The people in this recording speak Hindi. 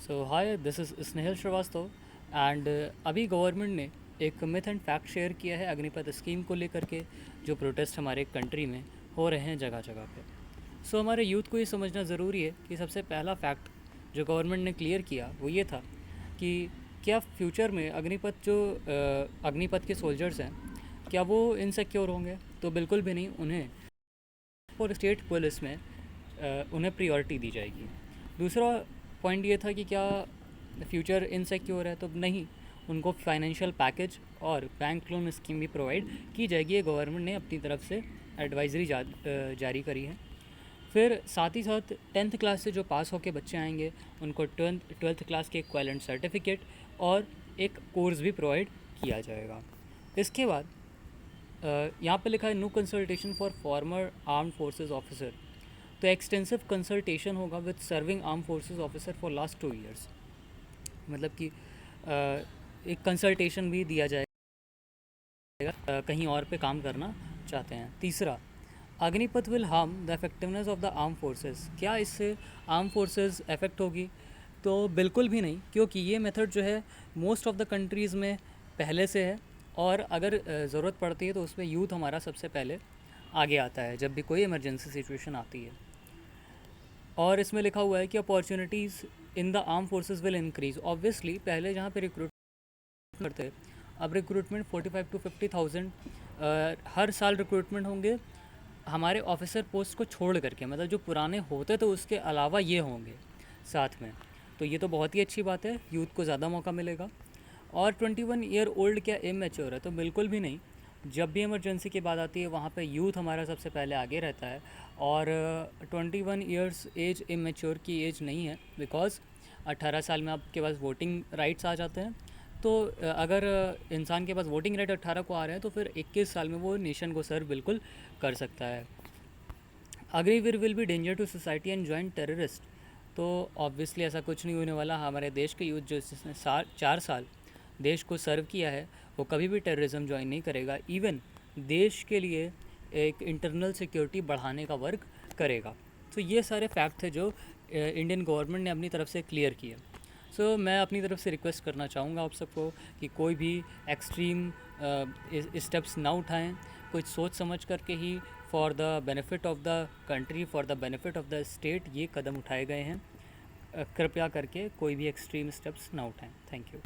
Hi, this is Snehal Shrivastava and अभी गवर्नमेंट ने एक मिथ एंड फैक्ट शेयर किया है अग्निपथ स्कीम को लेकर के, जो प्रोटेस्ट हमारे कंट्री में हो रहे हैं जगह जगह पे। हमारे यूथ को ये समझना ज़रूरी है कि सबसे पहला फैक्ट जो गवर्नमेंट ने क्लियर किया वो ये था कि क्या फ्यूचर में अग्निपथ के सोल्जर्स हैं, क्या वो इनसिक्योर होंगे? तो बिल्कुल भी नहीं। उन्हें और स्टेट पुलिस में उन्हें प्रायोरिटी दी जाएगी। दूसरा पॉइंट ये था कि क्या फ्यूचर इनसिक्योर है? तो नहीं, उनको फाइनेंशियल पैकेज और बैंक लोन स्कीम भी प्रोवाइड की जाएगी। ये गवर्नमेंट ने अपनी तरफ से एडवाइजरी जारी करी है। फिर साथ ही साथ 10th क्लास से जो पास होके बच्चे आएंगे उनको ट्वेल्थ क्लास के इक्विवेलेंट सर्टिफिकेट और एक कोर्स भी प्रोवाइड किया जाएगा। इसके बाद यहाँ पे लिखा है no consultation for former armed forces officer. तो एक्सटेंसिव कंसल्टेशन होगा with serving arm forces officer for last 2 years. मतलब कि एक कंसल्टेशन भी दिया जाएगा कहीं और पे काम करना चाहते हैं। तीसरा, Agnipath will harm the effectiveness of the arm forces. क्या इससे आर्म फोर्सेस इफेक्ट होगी? तो बिल्कुल भी नहीं, क्योंकि ये मेथड जो है मोस्ट ऑफ द कंट्रीज़ में पहले से है, और अगर ज़रूरत पड़ती है तो उसमें यूथ हमारा सबसे पहले आगे आता है जब भी कोई इमरजेंसी सिचुएशन आती है। और इसमें लिखा हुआ है कि opportunities in the arm forces will increase. Obviously पहले जहाँ पे रिक्रूट करते, अब रिक्रूटमेंट 45 to 50,000 हर साल रिक्रूटमेंट होंगे हमारे ऑफिसर पोस्ट को छोड़ करके। मतलब जो पुराने होते तो उसके अलावा ये होंगे साथ में। तो ये तो बहुत ही अच्छी बात है, यूथ को ज़्यादा मौका मिलेगा। और 21 ईयर ओल्ड क्या इमेच्योर है? तो बिल्कुल भी नहीं। जब भी इमरजेंसी की बात आती है वहाँ पे यूथ हमारा सबसे पहले आगे रहता है। और 21 ईयर्स एज इमेच्योर की एज नहीं है, बिकॉज़ 18 साल में आपके पास वोटिंग राइट्स आ जाते हैं। तो अगर इंसान के पास वोटिंग राइट 18 को आ रहे हैं तो फिर 21 साल में वो नेशन को सर्व बिल्कुल कर सकता है। Agniveer will be danger to society and join terrorist. तो ऑब्वियसली ऐसा कुछ नहीं होने वाला। हमारे देश के यूथ जो जिसने 4 साल देश को सर्व किया है वो कभी भी टेररिज्म ज्वाइन नहीं करेगा। इवन देश के लिए एक इंटरनल सिक्योरिटी बढ़ाने का वर्क करेगा। तो ये सारे फैक्ट थे जो इंडियन गवर्नमेंट ने अपनी तरफ से क्लियर किए। मैं अपनी तरफ से रिक्वेस्ट करना चाहूँगा आप सबको कि कोई भी एक्सट्रीम स्टेप्स ना उठाएं। कुछ सोच समझ करके ही for the benefit of the country, for the benefit of the state ये कदम उठाए गए हैं। कृपया करके कोई भी एक्सट्रीम स्टेप्स ना उठाएं। Thank you.